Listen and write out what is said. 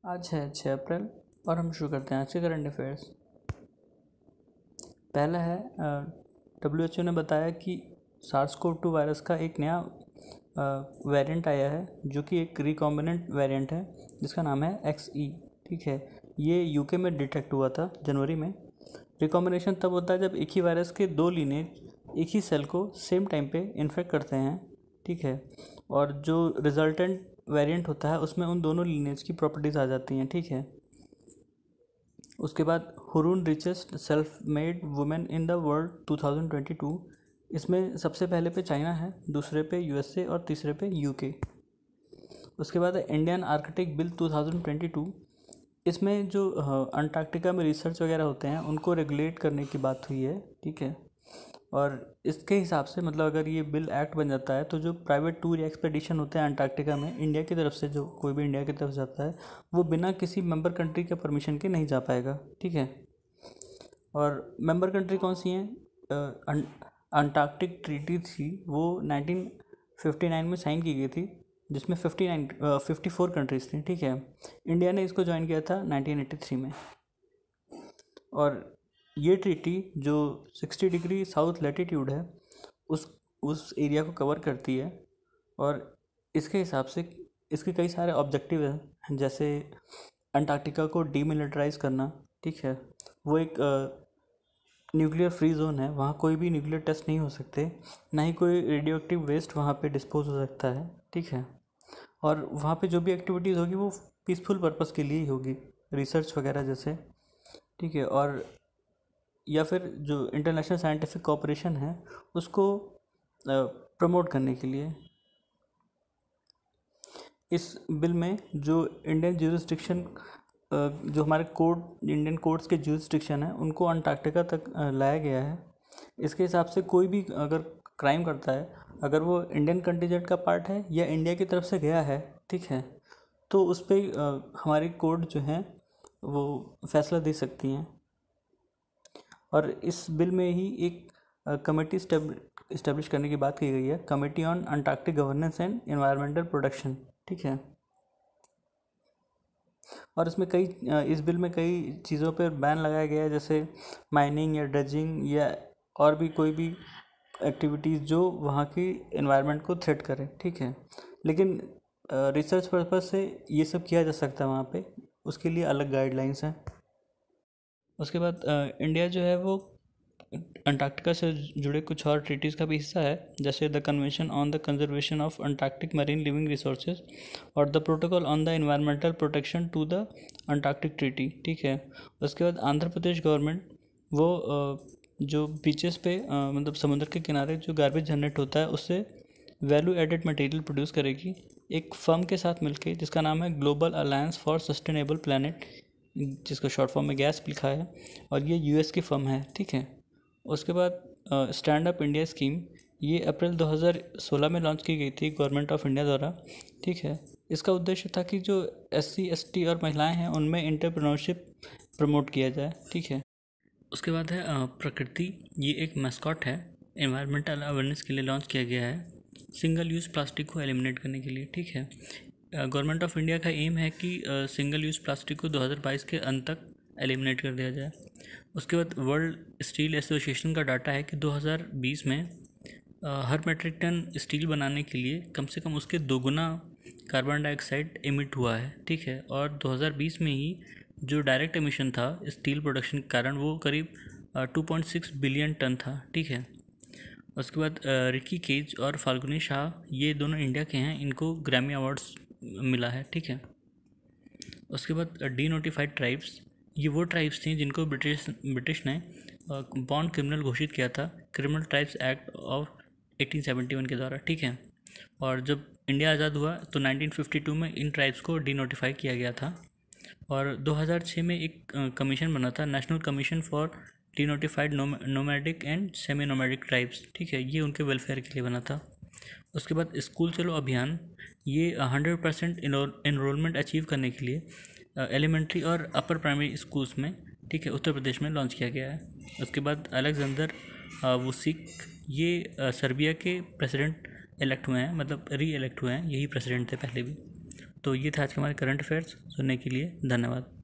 आज है 6 अप्रैल और हम शुरू करते हैं आज के करंट अफेयर्स। पहला है WHO ने बताया कि SARS-CoV-2 वायरस का एक नया वेरिएंट आया है जो कि एक रिकॉम्बिनेंट वेरिएंट है जिसका नाम है XE। ठीक है, ये यूके में डिटेक्ट हुआ था जनवरी में। रिकॉम्बिनेशन तब होता है जब एक ही वायरस के दो लीनेज एक ही सेल को सेम टाइम पे इन्फेक्ट करते हैं। ठीक है, और जो रिजल्टेंट वेरिएंट होता है उसमें उन दोनों लीनेज की प्रॉपर्टीज़ आ जाती हैं। ठीक है, उसके बाद Hurun richest self made women in the world 2022, इसमें सबसे पहले पे चाइना है, दूसरे पे USA और तीसरे पे UK। उसके बाद इंडियन आर्कटिक बिल 2022, इसमें जो अंटार्कटिका में रिसर्च वगैरह होते हैं उनको रेगुलेट करने की बात हुई है। ठीक है, और इसके हिसाब से मतलब अगर ये बिल एक्ट बन जाता है तो जो प्राइवेट टूर या एक्सपेडिशन होते हैं अंटार्कटिका में इंडिया की तरफ से, जो कोई भी इंडिया की तरफ जाता है वो बिना किसी मेंबर कंट्री के परमिशन के नहीं जा पाएगा। ठीक है, और मेंबर कंट्री कौन सी हैं? अंटार्कटिक ट्रीटी थी वो 1959 में साइन की गई थी जिसमें 54 कंट्रीज थी। ठीक है, इंडिया ने इसको ज्वाइन किया था 1983 में। और ये ट्रीटी जो 60 डिग्री साउथ लैटिट्यूड है उस एरिया को कवर करती है, और इसके हिसाब से इसके कई सारे ऑब्जेक्टिव हैं, जैसे अंटार्कटिका को डीमिलिटराइज करना। ठीक है, वो एक न्यूक्लियर फ्री जोन है, वहाँ कोई भी न्यूक्लियर टेस्ट नहीं हो सकते, ना ही कोई रेडियो एक्टिव वेस्ट वहाँ पे डिस्पोज हो सकता है। ठीक है, और वहाँ पे जो भी एक्टिविटीज़ होगी वो पीसफुल पर्पस के लिए ही होगी, रिसर्च वगैरह जैसे। ठीक है, और या फिर जो इंटरनेशनल साइंटिफिक कोऑपरेशन है उसको प्रमोट करने के लिए। इस बिल में जो इंडियन ज्यूरिसडिक्शन, जो हमारे कोर्ट इंडियन कोर्ट्स के ज्यूरिसडिक्शन है उनको अंटार्कटिका तक लाया गया है। इसके हिसाब से कोई भी अगर क्राइम करता है, अगर वो इंडियन कंटिजेंट का पार्ट है या इंडिया की तरफ से गया है, ठीक है, तो उस पर हमारी कोर्ट जो है वो फैसला दे सकती हैं। और इस बिल में ही एक कमेटी इस्टेब्लिश करने की बात की गई है, committee on Antarctic governance and environmental protection. ठीक है, और इसमें इस बिल में कई चीज़ों पर बैन लगाया गया है, जैसे माइनिंग या ड्रेजिंग या और भी कोई भी एक्टिविटीज़ जो वहाँ की एनवायरनमेंट को थ्रेट करे। ठीक है, लेकिन रिसर्च पर्पज से ये सब किया जा सकता है वहाँ पे, उसके लिए अलग गाइडलाइंस हैं। उसके बाद इंडिया जो है वो अंटार्कटिका से जुड़े कुछ और ट्रीटीज़ का भी हिस्सा है, जैसे the convention on the conservation of Antarctic marine living resources और the protocol on the environmental protection to the Antarctic treaty. ठीक है, उसके बाद आंध्र प्रदेश गवर्नमेंट वो जो बीचेस पे मतलब समुद्र के किनारे जो गार्बेज जनरेट होता है उससे वैल्यू एडेड मटेरियल प्रोड्यूस करेगी एक फर्म के साथ मिलके, जिसका नाम है global alliance for sustainable planet, जिसका शॉर्ट फॉर्म में गैस लिखा है, और ये US की फर्म है। ठीक है, उसके बाद स्टैंड अप इंडिया स्कीम, ये अप्रैल 2016 में लॉन्च की गई थी गवर्नमेंट ऑफ इंडिया द्वारा। ठीक है, इसका उद्देश्य था कि जो SC ST और महिलाएं हैं उनमें एंटरप्रेन्योरशिप प्रमोट किया जाए। ठीक है, उसके बाद है प्रकृति, ये एक मैस्कॉट है, एनवायरमेंटल अवेयरनेस के लिए लॉन्च किया गया है सिंगल यूज़ प्लास्टिक को एलिमिनेट करने के लिए। ठीक है, गवर्नमेंट ऑफ इंडिया का एम है कि सिंगल यूज़ प्लास्टिक को 2022 के अंत तक एलिमिनेट कर दिया जाए। उसके बाद वर्ल्ड स्टील एसोसिएशन का डाटा है कि 2020 में हर मेट्रिक टन स्टील बनाने के लिए कम से कम उसके 2 गुना कार्बन डाइऑक्साइड एमिट हुआ है। ठीक है, और 2020 में ही जो डायरेक्ट एमिशन था स्टील प्रोडक्शन के कारण वो करीब 2.6 बिलियन टन था। ठीक है, उसके बाद रिकी केज और फाल्गुनी शाह, ये दोनों इंडिया के हैं, इनको ग्रैमी अवार्ड्स मिला है। ठीक है, उसके बाद डी नोटिफाइड ट्राइब्स, ये वो ट्राइब्स थी जिनको ब्रिटिश ने बॉर्न क्रिमिनल घोषित किया था क्रिमिनल ट्राइब्स एक्ट ऑफ 1871 के द्वारा। ठीक है, और जब इंडिया आज़ाद हुआ तो 1952 में इन ट्राइब्स को डी नोटिफाई किया गया था, और 2006 में एक कमीशन बना था, national commission for D notified nomadic and semi nomadic tribes. ठीक है, ये उनके वेलफेयर के लिए बना था। उसके बाद स्कूल चलो अभियान, ये 100% एनरोलमेंट अचीव करने के लिए एलिमेंट्री और अपर प्राइमरी स्कूल्स में, ठीक है, उत्तर प्रदेश में लॉन्च किया गया है। उसके बाद अलेक्जेंडर वुसिक, ये सर्बिया के प्रेसिडेंट इलेक्ट हुए हैं, मतलब री इलेक्ट हुए हैं, यही प्रेसिडेंट थे पहले भी। तो ये था आज के हमारे करंट अफेयर्स। सुनने के लिए धन्यवाद।